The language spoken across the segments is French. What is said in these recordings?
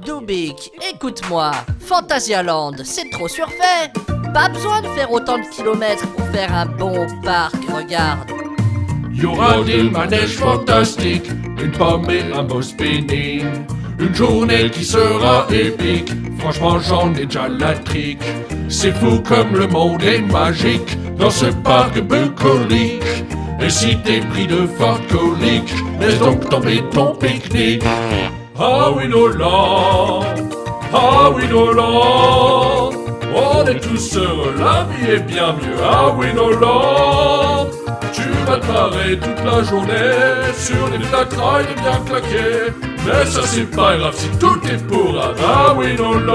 Dubik, écoute-moi. Phantasialand, c'est trop surfait. Pas besoin de faire autant de kilomètres pour faire un bon parc, regarde. Il y aura des manèges fantastiques, une pomme et un beau spinning. Une journée qui sera épique, franchement j'en ai déjà la trique. C'est fou comme le monde est magique dans ce parc bucolique. Et si t'es pris de forte colique, laisse donc tomber ton pique-nique. Ah Winoland, ah Winoland, on est tous heureux, la vie est bien mieux. Ah Winoland, tu vas te marrer toute la journée sur des trails bien claqués. Mais ça c'est pas grave si tout est pour ah Winoland.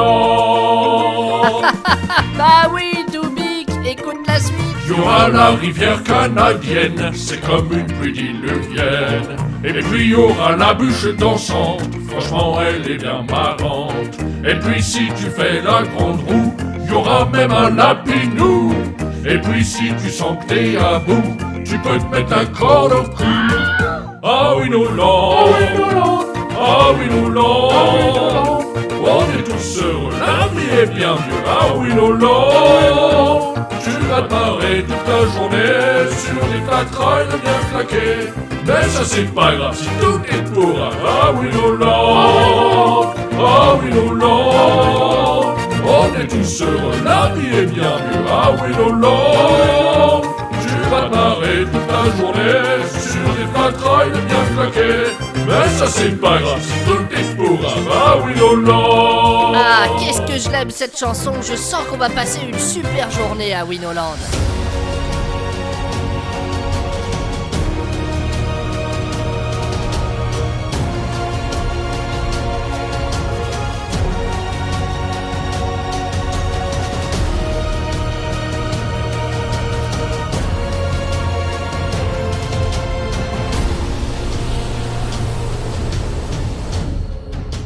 Bah oui, Dubik, écoute la suite. Il y aura la rivière canadienne, c'est comme une pluie diluvienne. Et puis il y aura la bûche dansante, franchement elle est bien marrante. Et puis si tu fais la grande roue, il y aura même un lapinou. Et puis si tu sens que t'es à bout, tu peux te mettre un corde au cou. Ah Winoland, ah Winoland, on est tous heureux, la vie est bien mieux. Ah Winoland, tu vas te marrer toute la journée sur des trails bien claqués. Mais ça c'est pas grave si tout est pour ah Winoland, ah Winoland, on est tous heureux, la vie est bien mieux. Ah Winoland, tu vas te marrer toute la journée sur des trails bien claqués. Mais ça c'est pas grave si tout est pour ah Winoland. Ah, qu'est-ce que je l'aime cette chanson, je sens qu'on va passer une super journée à Winoland.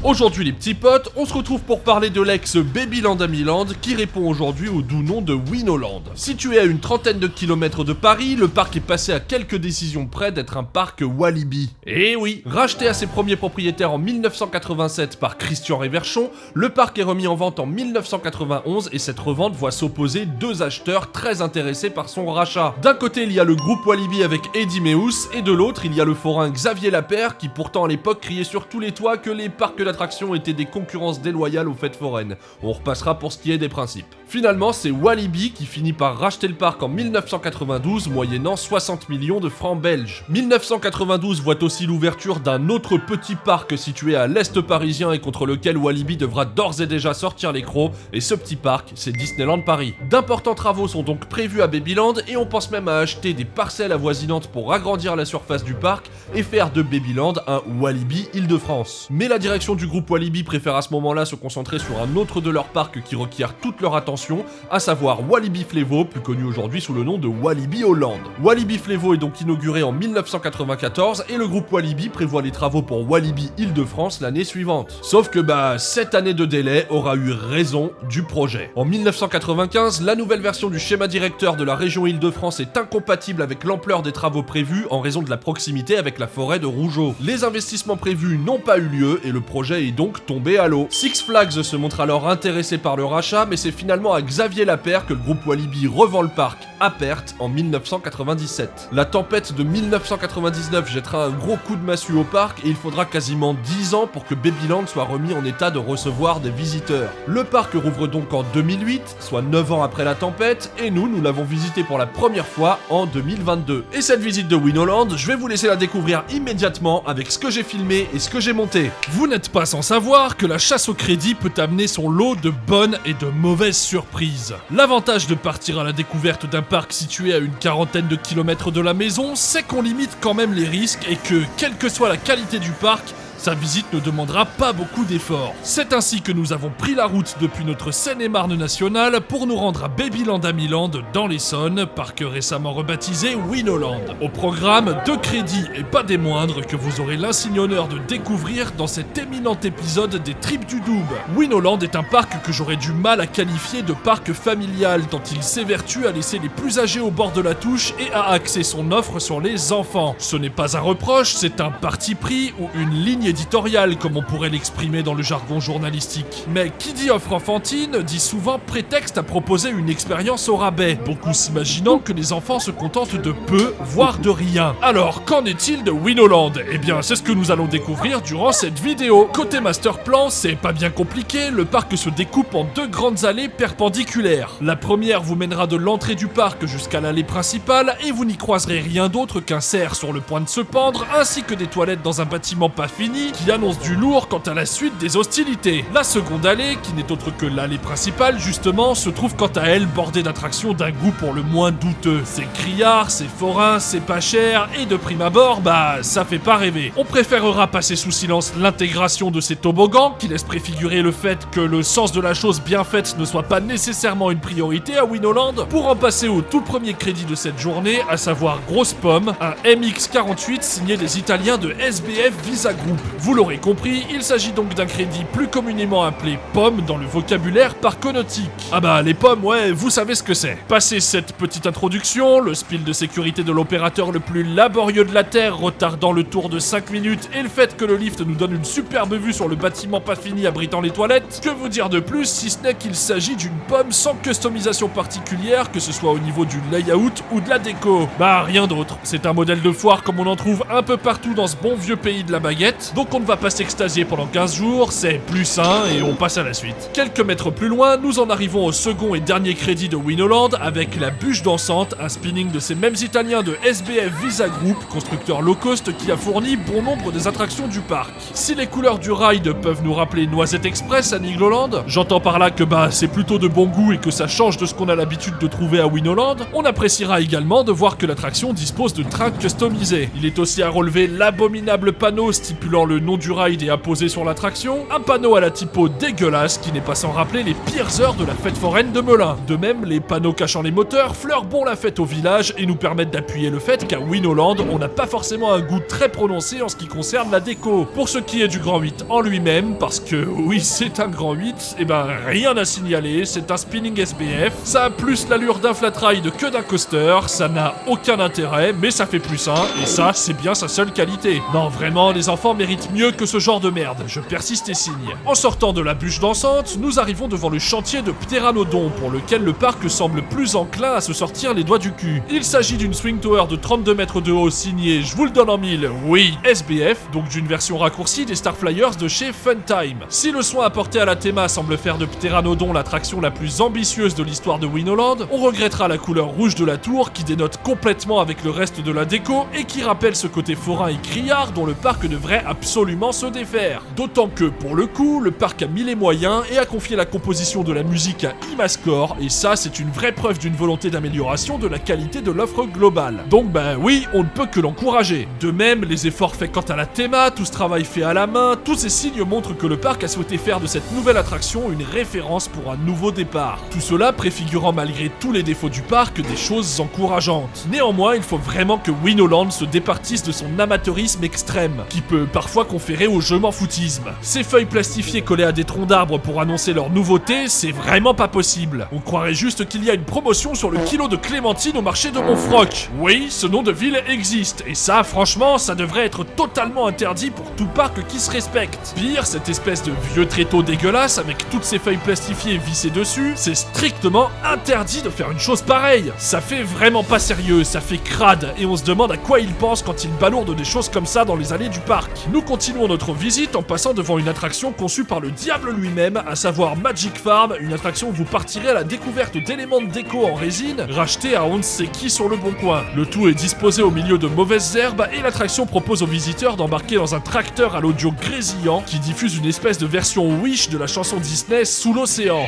Aujourd'hui les petits potes, on se retrouve pour parler de l'ex Babyland Amiland qui répond aujourd'hui au doux nom de Winoland. Situé à une trentaine de kilomètres de Paris, le parc est passé à quelques décisions près d'être un parc Walibi. Et oui, racheté à ses premiers propriétaires en 1987 par Christian Réverchon, le parc est remis en vente en 1991 et cette revente voit s'opposer deux acheteurs très intéressés par son rachat. D'un côté il y a le groupe Walibi avec Eddie Meus et de l'autre il y a le forain Xavier Lapère qui pourtant à l'époque criait sur tous les toits que les parcs d'attractions étaient des concurrences déloyales aux fêtes foraines. On repassera pour ce qui est des principes. Finalement, c'est Walibi qui finit par racheter le parc en 1992 moyennant 60 millions de francs belges. 1992 voit aussi l'ouverture d'un autre petit parc situé à l'est parisien et contre lequel Walibi devra d'ores et déjà sortir les crocs, et ce petit parc, c'est Disneyland Paris. D'importants travaux sont donc prévus à Babyland et on pense même à acheter des parcelles avoisinantes pour agrandir la surface du parc et faire de Babyland un Walibi Île-de-France. Mais la direction du groupe Walibi préfère à ce moment-là se concentrer sur un autre de leurs parcs qui requiert toute leur attention, à savoir Walibi Flevo, plus connu aujourd'hui sous le nom de Walibi Holland. Walibi Flevo est donc inauguré en 1994 et le groupe Walibi prévoit les travaux pour Walibi Île-de-France l'année suivante. Sauf que 7 années de délai aura eu raison du projet. En 1995, la nouvelle version du schéma directeur de la région Île-de-France est incompatible avec l'ampleur des travaux prévus en raison de la proximité avec la forêt de Rougeot. Les investissements prévus n'ont pas eu lieu et le projet est donc tombé à l'eau. Six Flags se montre alors intéressé par le rachat, mais c'est finalement à Xavier Lapère que le groupe Walibi revend le parc à perte en 1997. La tempête de 1999 jettera un gros coup de massue au parc et il faudra quasiment 10 ans pour que Babyland soit remis en état de recevoir des visiteurs. Le parc rouvre donc en 2008, soit 9 ans après la tempête, et nous l'avons visité pour la première fois en 2022. Et cette visite de Winoland, je vais vous laisser la découvrir immédiatement avec ce que j'ai filmé et ce que j'ai monté. Vous n'êtes pas sans savoir que la chasse au crédit peut amener son lot de bonnes et de mauvaises surprises. L'avantage de partir à la découverte d'un parc situé à une quarantaine de kilomètres de la maison, c'est qu'on limite quand même les risques et que, quelle que soit la qualité du parc, sa visite ne demandera pas beaucoup d'efforts. C'est ainsi que nous avons pris la route depuis notre Seine-et-Marne nationale pour nous rendre à Babyland Amiland dans l'Essonne, parc récemment rebaptisé Winoland. Au programme, 2 crédits et pas des moindres que vous aurez l'insigne honneur de découvrir dans cet éminent épisode des Tripes du Doub. Winoland est un parc que j'aurais du mal à qualifier de parc familial tant il s'évertue à laisser les plus âgés au bord de la touche et à axer son offre sur les enfants. Ce n'est pas un reproche, c'est un parti pris ou une ligne éditoriale, comme on pourrait l'exprimer dans le jargon journalistique. Mais qui dit offre enfantine dit souvent prétexte à proposer une expérience au rabais, beaucoup s'imaginant que les enfants se contentent de peu, voire de rien. Alors, qu'en est-il de Winoland? Eh bien, c'est ce que nous allons découvrir durant cette vidéo. Côté master plan, c'est pas bien compliqué, le parc se découpe en deux grandes allées perpendiculaires. La première vous mènera de l'entrée du parc jusqu'à l'allée principale et vous n'y croiserez rien d'autre qu'un cerf sur le point de se pendre, ainsi que des toilettes dans un bâtiment pas fini qui annonce du lourd quant à la suite des hostilités. La seconde allée, qui n'est autre que l'allée principale justement, se trouve quant à elle bordée d'attractions d'un goût pour le moins douteux. C'est criard, c'est forain, c'est pas cher et de prime abord, bah ça fait pas rêver. On préférera passer sous silence l'intégration de ces toboggans qui laissent préfigurer le fait que le sens de la chose bien faite ne soit pas nécessairement une priorité à Winoland, pour en passer au tout premier crédit de cette journée, à savoir Grosse Pomme, un MX-48 signé des Italiens de SBF Visa Group. Vous l'aurez compris, il s'agit donc d'un crédit plus communément appelé pomme dans le vocabulaire parconautique. Ah bah les pommes, ouais, vous savez ce que c'est. Passé cette petite introduction, le spiel de sécurité de l'opérateur le plus laborieux de la Terre, retardant le tour de 5 minutes, et le fait que le lift nous donne une superbe vue sur le bâtiment pas fini abritant les toilettes, que vous dire de plus si ce n'est qu'il s'agit d'une pomme sans customisation particulière, que ce soit au niveau du layout ou de la déco. Bah rien d'autre, c'est un modèle de foire comme on en trouve un peu partout dans ce bon vieux pays de la baguette, donc on ne va pas s'extasier pendant 15 jours, c'est plus sain et on passe à la suite. Quelques mètres plus loin, nous en arrivons au second et dernier crédit de Winoland avec la bûche dansante, un spinning de ces mêmes Italiens de SBF Visa Group, constructeur low cost qui a fourni bon nombre des attractions du parc. Si les couleurs du ride peuvent nous rappeler Noisette Express à Nigloland, j'entends par là que bah c'est plutôt de bon goût et que ça change de ce qu'on a l'habitude de trouver à Winoland, on appréciera également de voir que l'attraction dispose de trains customisés. Il est aussi à relever l'abominable panneau stipulant le nom du ride et apposé sur l'attraction, un panneau à la typo dégueulasse qui n'est pas sans rappeler les pires heures de la fête foraine de Melun. De même, les panneaux cachant les moteurs fleurent bon la fête au village et nous permettent d'appuyer le fait qu'à Winoland, on n'a pas forcément un goût très prononcé en ce qui concerne la déco. Pour ce qui est du Grand 8 en lui-même, parce que oui, c'est un Grand 8, et ben rien à signaler, c'est un spinning SBF, ça a plus l'allure d'un flat ride que d'un coaster, ça n'a aucun intérêt, mais ça fait plus sain, et ça, c'est bien sa seule qualité. Non, vraiment, les enfants méritent mieux que ce genre de merde, je persiste et signe. En sortant de la bûche dansante, nous arrivons devant le chantier de Pteranodon, pour lequel le parc semble plus enclin à se sortir les doigts du cul. Il s'agit d'une swing tower de 32 mètres de haut signée, je vous le donne en mille, oui, SBF, donc d'une version raccourcie des Star Flyers de chez Funtime. Si le soin apporté à la théma semble faire de Pteranodon l'attraction la plus ambitieuse de l'histoire de Winoland, on regrettera la couleur rouge de la tour qui dénote complètement avec le reste de la déco et qui rappelle ce côté forain et criard dont le parc devrait absolument se défaire. D'autant que, pour le coup, le parc a mis les moyens et a confié la composition de la musique à Imascore, et ça c'est une vraie preuve d'une volonté d'amélioration de la qualité de l'offre globale. Donc ben oui, on ne peut que l'encourager. De même, les efforts faits quant à la théma, tout ce travail fait à la main, tous ces signes montrent que le parc a souhaité faire de cette nouvelle attraction une référence pour un nouveau départ. Tout cela préfigurant malgré tous les défauts du parc des choses encourageantes. Néanmoins, il faut vraiment que Winoland se départisse de son amateurisme extrême, qui peut parfois conférer au je m'en foutisme. Ces feuilles plastifiées collées à des troncs d'arbres pour annoncer leur nouveauté, c'est vraiment pas possible. On croirait juste qu'il y a une promotion sur le kilo de clémentine au marché de Montfroc. Oui, ce nom de ville existe, et ça, franchement, ça devrait être totalement interdit pour tout parc qui se respecte. Pire, cette espèce de vieux tréteau dégueulasse avec toutes ces feuilles plastifiées vissées dessus, c'est strictement interdit de faire une chose pareille. Ça fait vraiment pas sérieux, ça fait crade, et on se demande à quoi il pense quand il balourde des choses comme ça dans les allées du parc. Nous continuons notre visite en passant devant une attraction conçue par le diable lui-même, à savoir Magic Farm, une attraction où vous partirez à la découverte d'éléments de déco en résine, rachetés à on ne sait qui sur le bon coin. Le tout est disposé au milieu de mauvaises herbes, et l'attraction propose aux visiteurs d'embarquer dans un tracteur à l'audio grésillant qui diffuse une espèce de version Wish de la chanson Disney Sous l'océan.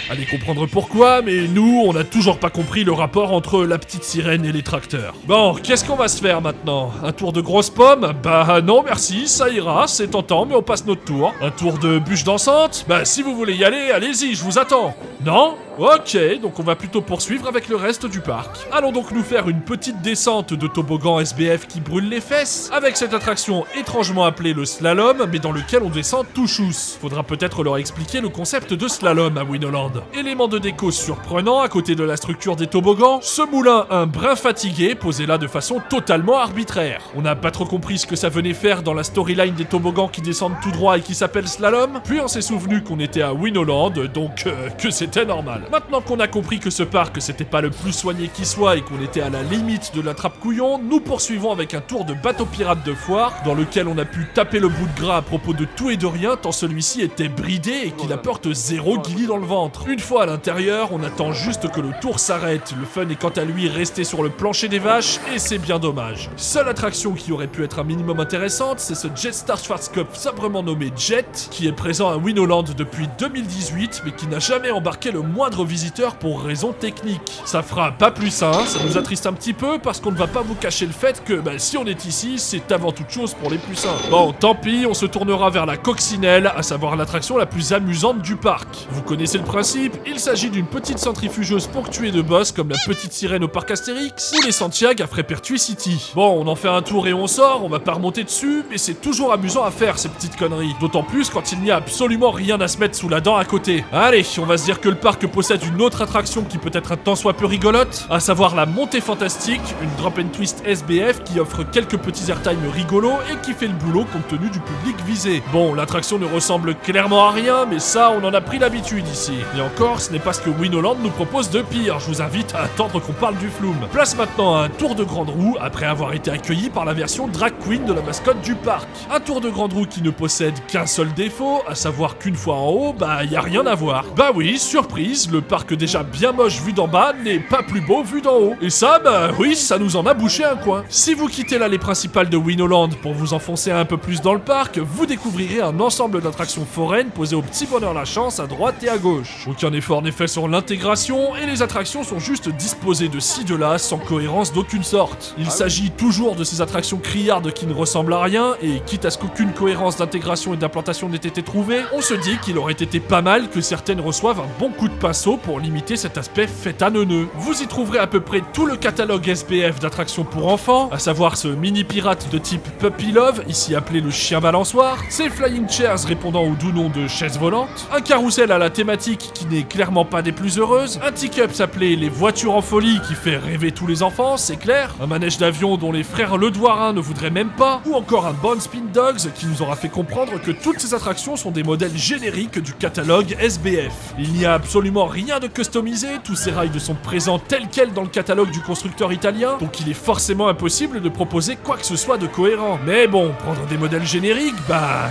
Allez comprendre pourquoi, mais nous, on n'a toujours pas compris le rapport entre la petite sirène et les tracteurs. Bon, qu'est-ce qu'on va se faire maintenant? Un tour de grosse pomme? Bah non merci, ça ira, c'est tentant, mais on passe notre tour. Un tour de bûche dansante? Bah si vous voulez y aller, allez-y, je vous attends. Non? Ok, donc on va plutôt poursuivre avec le reste du parc. Allons donc nous faire une petite descente de toboggan SBF qui brûle les fesses, avec cette attraction étrangement appelée le slalom, mais dans lequel on descend tout chousse. Faudra peut-être leur expliquer le concept de slalom à Winoland. Élément de déco surprenant à côté de la structure des toboggans, ce moulin un brin fatigué posé là de façon totalement arbitraire. On n'a pas trop compris ce que ça venait faire dans la storyline des toboggans qui descendent tout droit et qui s'appelle slalom, puis on s'est souvenu qu'on était à Winoland, donc que c'était normal. Maintenant qu'on a compris que ce parc c'était pas le plus soigné qui soit et qu'on était à la limite de l'attrape-couillon, nous poursuivons avec un tour de bateau pirate de foire dans lequel on a pu taper le bout de gras à propos de tout et de rien tant celui-ci était bridé et qu'il apporte 0 guillis dans le ventre. Une fois à l'intérieur, on attend juste que le tour s'arrête. Le fun est quant à lui resté sur le plancher des vaches et c'est bien dommage. Seule attraction qui aurait pu être un minimum intéressante, c'est ce Jetstar Schwarzkopf sobrement nommé Jet, qui est présent à Winoland depuis 2018 mais qui n'a jamais embarqué le moindre visiteur pour raison technique. Ça fera pas plus sain, ça nous attriste un petit peu parce qu'on ne va pas vous cacher le fait que si on est ici, c'est avant toute chose pour les plus sains. Bon, tant pis, on se tournera vers la coccinelle, à savoir l'attraction la plus amusante du parc. Vous connaissez le principe, il s'agit d'une petite centrifugeuse ponctuée de boss comme la petite sirène au parc Astérix ou les Santiago à Frépertuis City. Bon, on en fait un tour et on sort, on va pas remonter dessus, mais c'est toujours amusant à faire ces petites conneries. D'autant plus quand il n'y a absolument rien à se mettre sous la dent à côté. Allez, on va se dire que le parc possède une autre attraction qui peut être un tant soit peu rigolote, à savoir la montée fantastique, une drop and twist SBF qui offre quelques petits airtime rigolos et qui fait le boulot compte tenu du public visé. Bon, l'attraction ne ressemble clairement à rien, mais ça, on en a pris l'habitude ici. Et encore, ce n'est pas ce que Winoland nous propose de pire, je vous invite à attendre qu'on parle du flume. Place maintenant à un tour de grande roue, après avoir été accueilli par la version drag queen de la mascotte du parc. Un tour de grande roue qui ne possède qu'un seul défaut, à savoir qu'une fois en haut, y a rien à voir. Bah oui, surprise, le parc déjà bien moche vu d'en bas n'est pas plus beau vu d'en haut. Et ça, oui, ça nous en a bouché un coin. Si vous quittez l'allée principale de Winoland pour vous enfoncer un peu plus dans le parc, vous découvrirez un ensemble d'attractions foraines posées au petit bonheur la chance à droite et à gauche. Aucun effort n'est fait sur l'intégration et les attractions sont juste disposées de ci de là sans cohérence d'aucune sorte. Il s'agit toujours de ces attractions criardes qui ne ressemblent à rien et quitte à ce qu'aucune cohérence d'intégration et d'implantation n'ait été trouvée, on se dit qu'il aurait été pas mal que certaines reçoivent un bon coup de pinceau pour limiter cet aspect fait à neuneux. Vous y trouverez à peu près tout le catalogue SBF d'attractions pour enfants, à savoir ce mini pirate de type Puppy Love, ici appelé le chien balançoire, ces flying chairs répondant au doux nom de chaises volantes, un carrousel à la thématique qui n'est clairement pas des plus heureuses, un teacup appelé les voitures en folie qui fait rêver tous les enfants, c'est clair, un manège d'avion dont les frères Ledouarin ne voudraient même pas, ou encore un Bone Spin Dogs qui nous aura fait comprendre que toutes ces attractions sont des modèles génériques du catalogue SBF. Il n'y a absolument rien de customisé, tous ces rides sont présents tels quels dans le catalogue du constructeur italien, donc il est forcément impossible de proposer quoi que ce soit de cohérent. Mais bon, prendre des modèles génériques,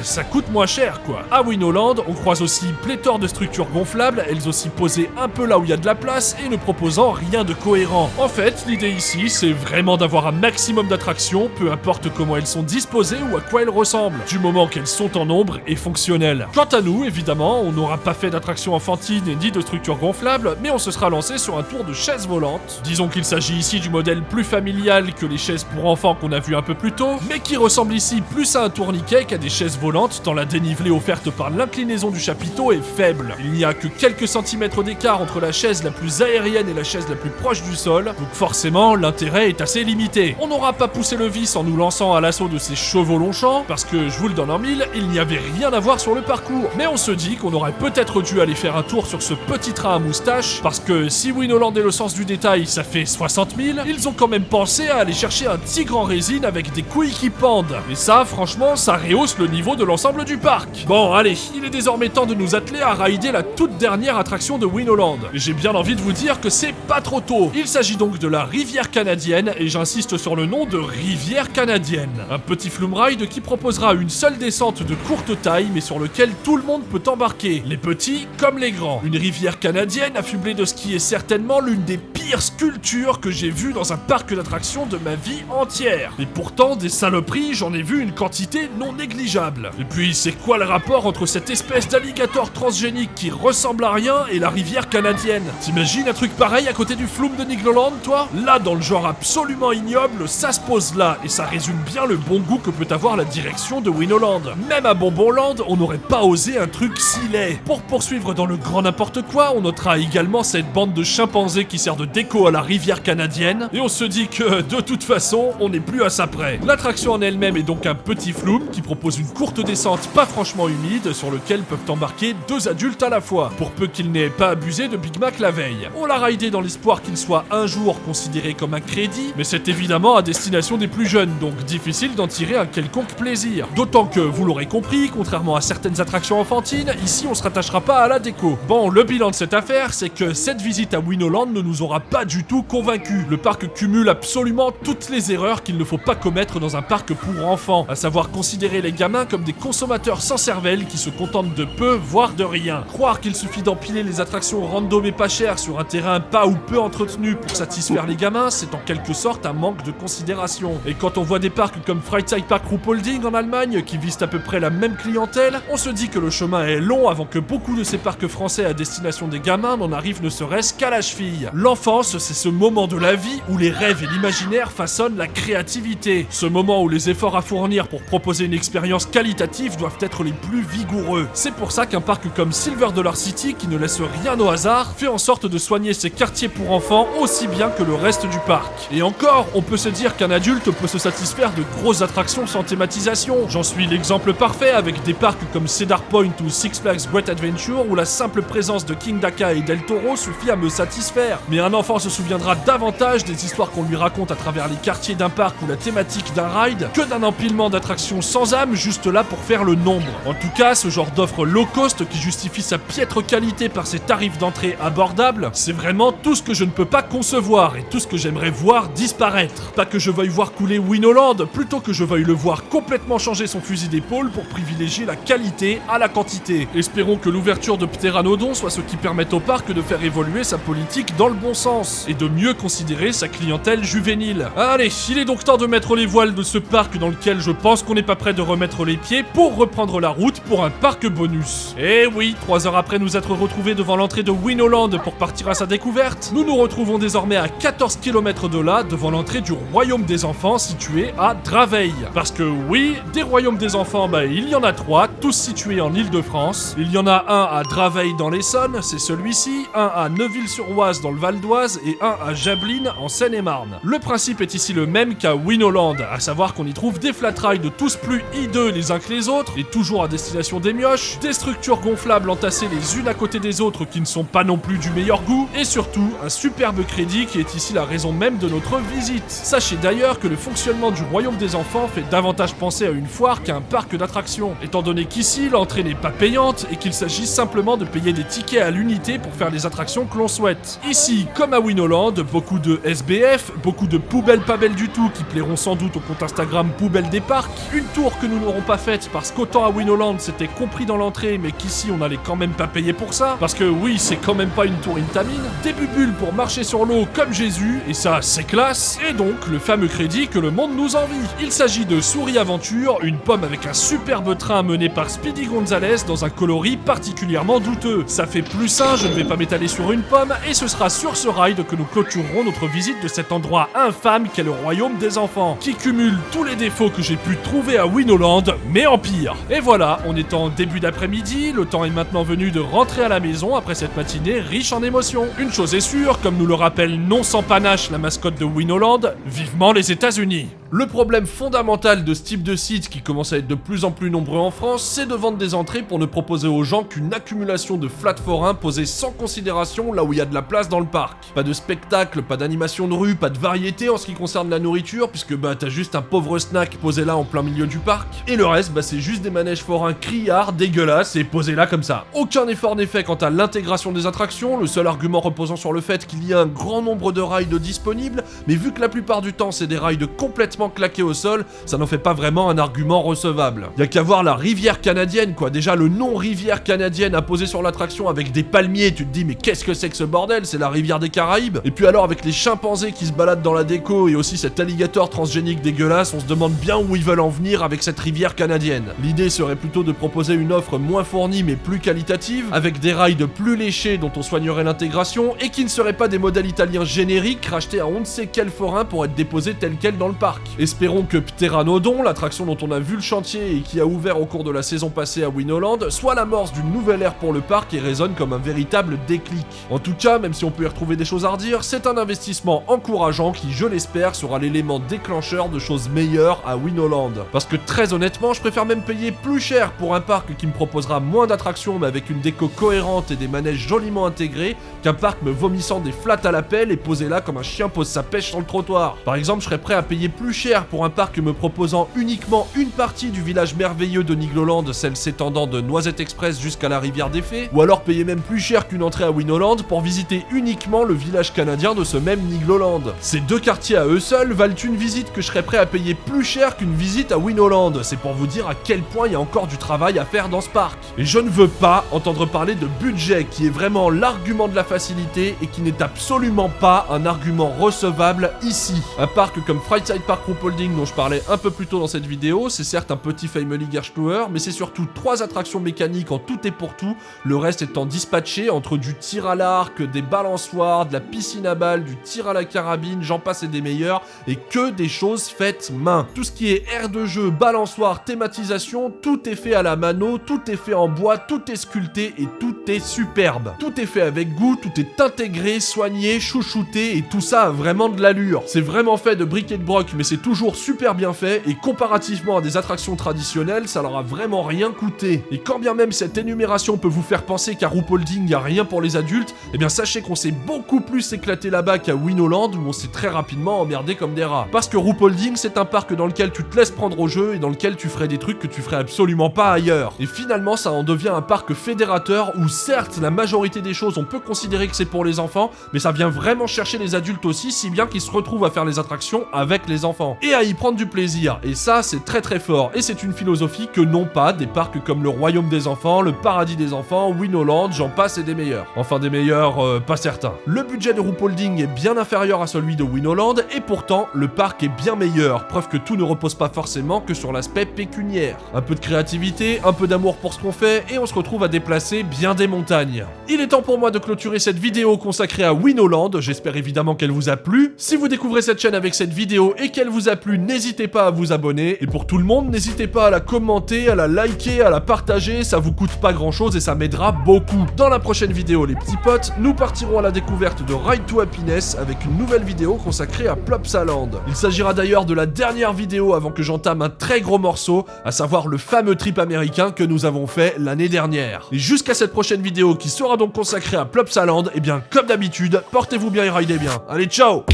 ça coûte moins cher quoi. À Winoland, on croise aussi pléthore de structures gonflables, elles aussi posées un peu là où il y a de la place et ne proposant rien de cohérent. En fait, l'idée ici, c'est vraiment d'avoir un maximum d'attractions, peu importe comment elles sont disposées ou à quoi elles ressemblent, du moment qu'elles sont en nombre et fonctionnelles. Quant à nous, évidemment, on n'aura pas fait d'attractions enfantines ni de structures gonflables, mais on se sera lancé sur un tour de chaises volantes. Disons qu'il s'agit ici du modèle plus familial que les chaises pour enfants qu'on a vu un peu plus tôt, mais qui ressemble ici plus à un tourniquet qu'à des chaises volantes tant la dénivelée offerte par l'inclinaison du chapiteau est faible. Il n'y a que quelques centimètres d'écart entre la chaise la plus aérienne et la chaise la plus proche du sol, donc forcément l'intérêt est assez limité. On n'aura pas poussé le vice en nous lançant à l'assaut de ces chevaux longchamps, parce que je vous le donne en mille, il n'y avait rien à voir sur le parcours. Mais on se dit qu'on aurait peut-être dû aller faire un tour sur ce petit train à moustache, parce que si Winoland est le sens du détail, ça fait 60 000, ils ont quand même pensé à aller chercher un tigre en résine avec des couilles qui pendent. Et ça, franchement, ça rehausse le niveau de l'ensemble du parc. Bon, allez, il est désormais temps de nous atteler à rider la toute dernière attraction de Winoland. Et j'ai bien envie de vous dire que c'est pas trop tôt. Il s'agit donc de la rivière canadienne, et j'insiste sur le nom de rivière canadienne. Un petit flume ride qui proposera une seule descente de courte taille, mais sur lequel tout le monde peut embarquer, les petits comme les grands. Une rivière canadienne affublée de ce qui est certainement l'une des pires sculptures que j'ai vues dans un parc d'attractions de ma vie entière. Et pourtant, des saloperies, j'en ai vu une quantité non négligeable. Et puis, c'est quoi le rapport entre cette espèce d'alligator transgénique qui ressemble à rien et la rivière canadienne? T'imagines un truc pareil à côté du flume de Nigloland, toi? Là, dans le genre absolument ignoble, ça se pose là, et ça résume bien le bon goût que peut avoir la direction de Winoland. Même à Bonbonland, on n'aurait pas osé un truc si laid. Pour poursuivre dans le grand n'importe quoi, on notera également cette bande de chimpanzés qui sert de déco à la rivière canadienne, et on se dit que, de toute façon, on n'est plus à ça près. L'attraction en elle-même est donc un petit flume qui propose une courte descente pas franchement humide sur lequel peuvent embarquer 2 adultes à la fois, pour peu qu'ils n'aient pas abusé de Big Mac la veille. On l'a raidé dans l'espoir qu'il soit un jour considéré comme un crédit, mais c'est évidemment à destination des plus jeunes, donc difficile d'en tirer un quelconque plaisir. D'autant que, vous l'aurez compris, contrairement à certaines attractions enfantines, ici on se rattachera pas à la déco. Bon, le bilan de cette affaire, c'est que cette visite à Winoland ne nous aura pas du tout convaincus. Le parc cumule absolument toutes les erreurs qu'il ne faut pas commettre dans un parc pour enfants, à savoir considérer les gamins comme des consommateurs sans cervelle qui se contentent de peu, voire de rien. Croire qu'il suffit d'empiler les attractions random et pas chères sur un terrain pas ou peu entretenu pour satisfaire les gamins, c'est en quelque sorte un manque de considération. Et quand on voit des parcs comme Freizeitpark Ruhpolding en Allemagne, qui visent à peu près la même clientèle, on se dit que le chemin est long avant que beaucoup de ces parcs français à destination des gamins n'en arrivent ne serait-ce qu'à la cheville. L'enfance, c'est ce moment de la vie où les rêves et l'imaginaire façonnent la créativité. Ce moment où les efforts à fournir pour proposer une expérience qualitative doivent être les plus vigoureux. C'est pour ça qu'un parc comme Silver Dollar City, qui ne laisse rien au hasard, fait en sorte de soigner ses quartiers pour enfants aussi bien que le reste du parc. Et encore, on peut se dire qu'un adulte peut se satisfaire de grosses attractions sans thématisation. J'en suis l'exemple parfait avec des parcs comme Cedar Point ou Six Flags Great Adventure où la simple présence de King Daka et Del Toro suffit à me satisfaire. Mais un enfant se souviendra davantage des histoires qu'on lui raconte à travers les quartiers d'un parc ou la thématique d'un ride que d'un empilement d'attractions sans âme juste là pour faire le nombre. En tout cas, ce genre d'offre low cost qui justifie sa piètre qualité par ses tarifs d'entrée abordables, c'est vraiment tout ce que je ne peux pas concevoir et tout ce que j'aimerais voir disparaître. Pas que je veuille voir couler Winoland, plutôt que je veuille le voir complètement changer son fusil d'épaule pour privilégier la qualité à la quantité. Espérons que l'ouverture de Pteranodon soit ce qui permette au parc de faire évoluer sa politique dans le bon sens et de mieux considérer sa clientèle juvénile. Allez, il est donc temps de mettre les voiles de ce parc dans lequel je pense qu'on n'est pas prêt de remettre les pieds pour reprendre la route pour un parc bonus. Et oui, 3 heures après nous être retrouvés devant l'entrée de Winoland pour partir à sa découverte, nous nous retrouvons désormais à 14 km de là devant l'entrée du Royaume des Enfants situé à Draveil. Parce que oui, des Royaumes des Enfants, il y en a 3, tous situés en Île-de-France. Il y en a un à Draveil dans l'Essonne, c'est celui-ci, un à Neuville-sur-Oise dans le Val d'Oise et un à Jablines en Seine-et-Marne. Le principe est ici le même qu'à Winoland, à savoir qu'on y trouve des flat rides tous plus hideux les uns que les autres, et toujours à destination des mioches, des structures gonflables entassées les unes à côté des autres qui ne sont pas non plus du meilleur goût, et surtout un superbe crédit qui est ici la raison même de notre visite. Sachez d'ailleurs que le fonctionnement du Royaume des Enfants fait davantage penser à une foire qu'à un parc d'attractions, étant donné qu'ici l'entrée n'est pas payante et qu'il s'agit simplement de payer des tickets à l'unité pour faire les attractions que l'on souhaite. Ici, comme à Winoland, beaucoup de SBF, beaucoup de poubelles pas belles du tout qui plairont sans doute au compte Instagram Poubelle des Parcs, une tour que nous n'aurons pas faite parce qu'autant à Winoland c'était compris dans l'entrée mais qu'ici on n'allait quand même pas payer pour ça, parce que oui c'est quand même pas une tour Intamin, des bubules pour marcher sur l'eau comme Jésus, et ça c'est classe, et donc le fameux crédit que le monde nous envie. Il s'agit de Souris Aventure, une pomme avec un superbe train mené par Speedy Gonzalez dans un coloris particulièrement douteux. Ça fait plus sain, je ne vais pas m'étaler sur une pomme, et ce sera sur ce ride que nous clôturerons notre visite de cet endroit infâme qu'est le Royaume des Enfants, qui cumule tous les défauts que j'ai pu trouver à Winoland, mais en pire. Et voilà, on est en début d'après-midi, le temps est maintenant venu de rentrer à la maison après cette matinée riche en émotions. Une chose est sûre, comme nous le rappelle non sans panache la mascotte de Winoland, vivement les États-Unis. Le problème fondamental de ce type de site qui commence à être de plus en plus nombreux en France, c'est de vendre des entrées pour ne proposer aux gens qu'une accumulation de flats forains posés sans considération là où il y a de la place dans le parc. Pas de spectacle, pas d'animation de rue, pas de variété en ce qui concerne la nourriture, puisque t'as juste un pauvre snack posé là en plein milieu du parc, et le reste c'est juste des manèges forains criards, dégueulasses et posés là comme ça. Aucun effort n'est fait quant à l'intégration des attractions, le seul argument reposant sur le fait qu'il y a un grand nombre de rides disponibles, mais vu que la plupart du temps c'est des rides complètement claqués au sol, ça n'en fait pas vraiment un argument recevable. Y a qu'à voir la rivière canadienne quoi, déjà le nom rivière canadienne apposé sur l'attraction avec des palmiers, tu te dis mais qu'est-ce que c'est que ce bordel, c'est la rivière des Caraïbes. Et puis alors avec les chimpanzés qui se baladent dans la déco et aussi cet alligator transgénique dégueulasse, on se demande bien où ils veulent en venir avec cette rivière canadienne. L'idée serait plutôt de proposer une offre moins fournie mais plus qualitative, avec des rides plus léchés dont on soignerait l'intégration et qui ne seraient pas des modèles italiens génériques rachetés à on ne sait quel forain pour être déposés tels quels dans le parc. Espérons que Pteranodon, l'attraction dont on a vu le chantier et qui a ouvert au cours de la saison passée à Winoland, soit l'amorce d'une nouvelle ère pour le parc et résonne comme un véritable déclic. En tout cas, même si on peut y retrouver des choses à redire, c'est un investissement encourageant qui, je l'espère, sera l'élément déclencheur de choses meilleures à Winoland. Parce que très honnêtement, je préfère même payer plus cher pour un parc qui me proposera moins d'attractions mais avec une déco cohérente et des manèges joliment intégrés, qu'un parc me vomissant des flats à la pelle et posé là comme un chien pose sa pêche sur le trottoir. Par exemple, je serais prêt à payer plus cher pour un parc me proposant uniquement une partie du village merveilleux de Nigloland, celle s'étendant de Noisette Express jusqu'à la rivière des Fées, ou alors payer même plus cher qu'une entrée à Winoland pour visiter uniquement le village canadien de ce même Nigloland. Ces deux quartiers à eux seuls valent une visite que je serais prêt à payer plus cher qu'une visite à Winoland. C'est pour vous dire à quel point il y a encore du travail à faire dans ce parc. Et je ne veux pas entendre parler de budget, qui est vraiment l'argument de la facilité et qui n'est absolument pas un argument recevable ici. Un parc comme Freizeit Park Ruhpolding dont je parlais un peu plus tôt dans cette vidéo, c'est certes un petit Family Gerschauer, mais c'est surtout 3 attractions mécaniques en tout et pour tout, le reste étant dispatché entre du tir à l'arc, des balançoires, de la piscine à balles, du tir à la carabine, j'en passe et des meilleurs, et que des choses faites main. Tout ce qui est aire de jeu, balançoire, thématisation, tout est fait à la mano, tout est fait en bois, tout est sculpté et tout est superbe. Tout est fait avec goût, tout est intégré, soigné, chouchouté, et tout ça a vraiment de l'allure. C'est vraiment fait de briques et de broc, mais c'est toujours super bien fait, et comparativement à des attractions traditionnelles, ça leur a vraiment rien coûté. Et quand bien même cette énumération peut vous faire penser qu'à Ruhpolding y a rien pour les adultes, eh bien sachez qu'on s'est beaucoup plus éclaté là-bas qu'à Winoland, où on s'est très rapidement emmerdé comme des rats. Parce que Ruhpolding, c'est un parc dans lequel tu te laisses prendre au jeu, et dans lequel tu ferais des trucs que tu ferais absolument pas ailleurs. Et finalement, ça en devient un parc fédérateur, où certes, la majorité des choses, on peut considérer que c'est pour les enfants, mais ça vient vraiment chercher les adultes aussi, si bien qu'ils se retrouvent à faire les attractions avec les enfants. Et à y prendre du plaisir. Et ça, c'est très très fort. Et c'est une philosophie que n'ont pas des parcs comme le Royaume des Enfants, le Paradis des Enfants, Winoland, j'en passe et des meilleurs. Enfin des meilleurs, pas certains. Le budget de Ruhpolding est bien inférieur à celui de Winoland, et pourtant, le parc est bien meilleur. Preuve que tout ne repose pas forcément que sur l'aspect pécuniaire. Un peu de créativité, un peu d'amour pour ce qu'on fait, et on se retrouve à déplacer bien des montagnes. Il est temps pour moi de clôturer cette vidéo consacrée à Winoland. J'espère évidemment qu'elle vous a plu. Si vous découvrez cette chaîne avec cette vidéo et qu'elle vous a plu, n'hésitez pas à vous abonner. Et pour tout le monde, n'hésitez pas à la commenter, à la liker, à la partager. Ça vous coûte pas grand chose et ça m'aidera beaucoup. Dans la prochaine vidéo, les petits potes, nous partirons à la découverte de Ride to Happiness avec une nouvelle vidéo consacrée à Plopsaland. Il s'agira d'ailleurs de la dernière vidéo avant que j'entame un très gros morceau, à savoir le fameux trip américain que nous avons fait l'année dernière. Et jusqu'à cette prochaine vidéo qui sera donc consacrée à Plopsaland, et bien comme d'habitude, portez-vous bien et ridez bien. Allez, ciao!